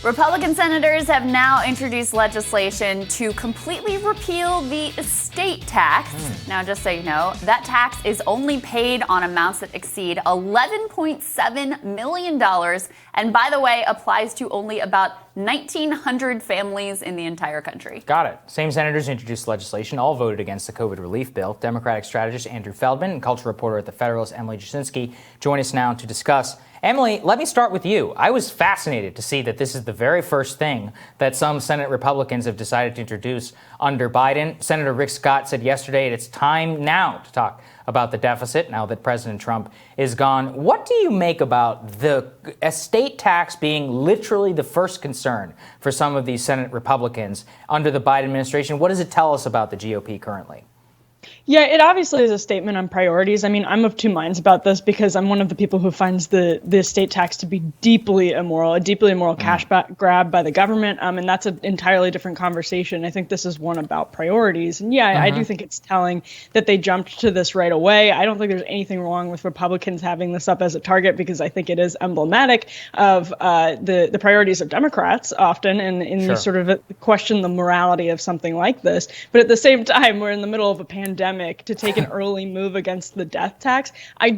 Republican senators have now introduced legislation to completely repeal the estate tax. Now, just so you know, that tax is only paid on amounts that exceed $11.7 million. And by the way, applies to only about 1,900 families in the entire country. Got it. Same senators introduced legislation, all voted against the COVID relief bill. Democratic strategist Andrew Feldman and culture reporter at The Federalist Emily Jasinski join us now to discuss. Emily, let me start with you. I was fascinated to see that this is the very first thing that some Senate Republicans have decided to introduce under Biden. Senator Rick Scott said yesterday it's time now to talk about the deficit now that President Trump is gone. What do you make about the estate tax being literally the first concern for some of these Senate Republicans under the Biden administration? What does it tell us about the GOP currently? Yeah, it obviously is a statement on priorities. I mean, I'm of two minds about this because I'm one of the people who finds the estate tax to be deeply immoral, a deeply immoral cash grab by the government. And that's an entirely different conversation. I think this is one about priorities. And yeah, I do think it's telling that they jumped to this right away. I don't think there's anything wrong with Republicans having this up as a target because I think it is emblematic of the priorities of Democrats often and sure. Sort of question the morality of something like this. But at the same time, we're in the middle of a pandemic. To take an early move against the death tax. I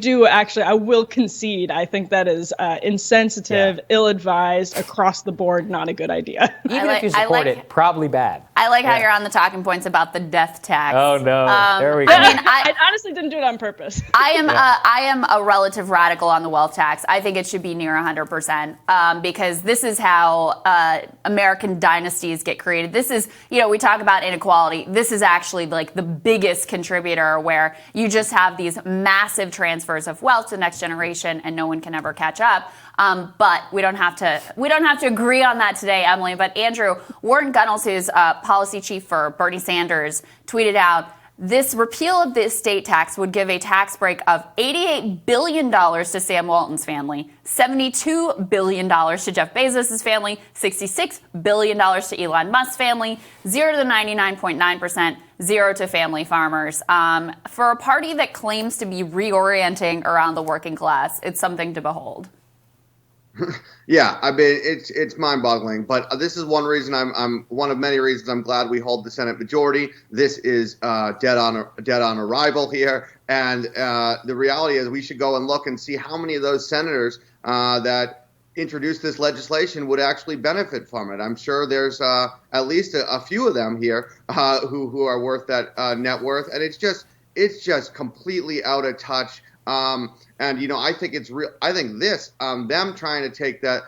will concede. I think that is insensitive, ill-advised, across the board, not a good idea. Even if you support it, probably bad. I like how you're on the talking points about the death tax. Oh, no. There we go. I mean, I honestly didn't do it on purpose. I am a relative radical on the wealth tax. I think it should be near 100% because this is how American dynasties get created. This is, we talk about inequality. This is actually like the biggest contributor where you just have these massive transfers of wealth to the next generation and no one can ever catch up. But we don't have to agree on that today, Emily. But Andrew, Warren Gunnels, who's policy chief for Bernie Sanders, tweeted out, this repeal of the estate tax would give a tax break of $88 billion to Sam Walton's family, $72 billion to Jeff Bezos' family, $66 billion to Elon Musk's family, 0 to 99.9%, 0 to family farmers. For a party that claims to be reorienting around the working class, it's something to behold. Yeah, I mean, it's mind-boggling, but this is one reason I'm one of many reasons I'm glad we hold the Senate majority. This is dead on arrival here, and the reality is we should go and look and see how many of those senators that introduced this legislation would actually benefit from it. I'm sure there's at least a few of them here who are worth that net worth, and it's just completely out of touch. And, I think it's real. I think this, them trying to take that,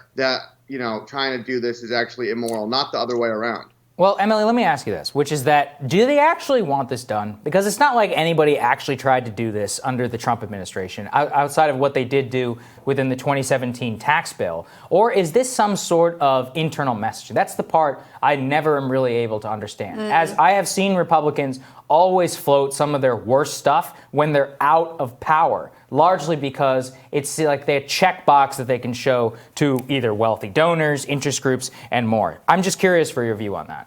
trying to do this is actually immoral, not the other way around. Well, Emily, let me ask you this, which is that, do they actually want this done? Because it's not like anybody actually tried to do this under the Trump administration, outside of what they did do within the 2017 tax bill. Or is this some sort of internal messaging? That's the part I never am really able to understand. As I have seen Republicans always float some of their worst stuff when they're out of power, largely because it's like they have a checkbox that they can show to either wealthy donors, interest groups, and more. I'm just curious for your view on that.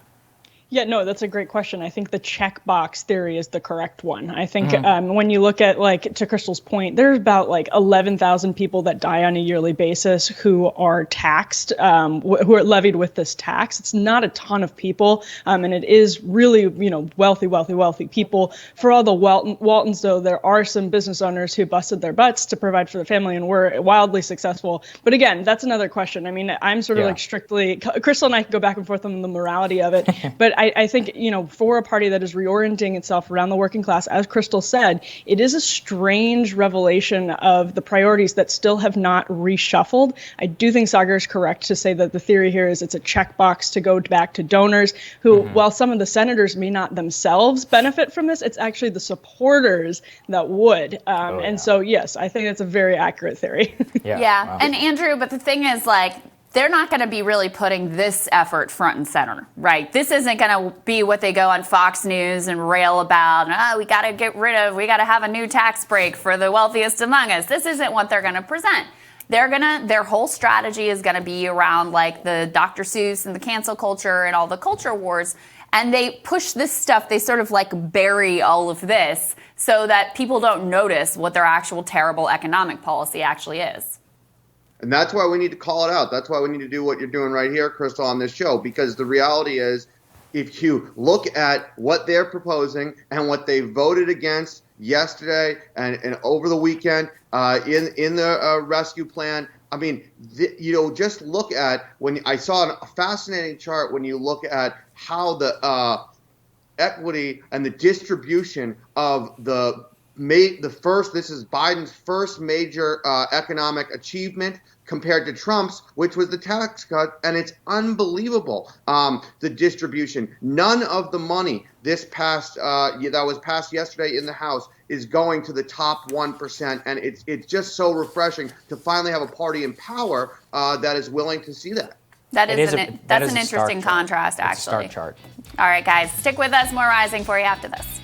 Yeah, no, that's a great question. I think the checkbox theory is the correct one. I think when you look at, to Crystal's point, there's about 11,000 people that die on a yearly basis who are taxed, who are levied with this tax. It's not a ton of people, and it is really, wealthy people. For all the Waltons, though, there are some business owners who busted their butts to provide for the family and were wildly successful. But again, that's another question. I mean, I'm sort of strictly, Crystal and I could go back and forth on the morality of it, but I think, for a party that is reorienting itself around the working class, as Crystal said, it is a strange revelation of the priorities that still have not reshuffled. I do think Sagar is correct to say that the theory here is it's a checkbox to go back to donors who, while some of the senators may not themselves benefit from this, it's actually the supporters that would. So, yes, I think it's a very accurate theory. Yeah. Wow. And Andrew, but the thing is, they're not going to be really putting this effort front and center, right? This isn't going to be what they go on Fox News and rail about. We got to have a new tax break for the wealthiest among us. This isn't what they're going to present. Their whole strategy is going to be around the Dr. Seuss and the cancel culture and all the culture wars. And they push this stuff. They sort of bury all of this so that people don't notice what their actual terrible economic policy actually is. And that's why we need to call it out. That's why we need to do what you're doing right here, Crystal, on this show, because the reality is, if you look at what they're proposing and what they voted against yesterday and over the weekend in the rescue plan, I mean, just look at when I saw a fascinating chart when you look at how the equity and the distribution of this is Biden's first major economic achievement compared to Trump's, which was the tax cut, and it's unbelievable, the distribution. None of the money that was passed yesterday in the House is going to the top 1%, and it's just so refreshing to finally have a party in power that is willing to see that. That's an interesting contrast, actually. It's a stark chart. All right, guys, stick with us. More Rising for you after this.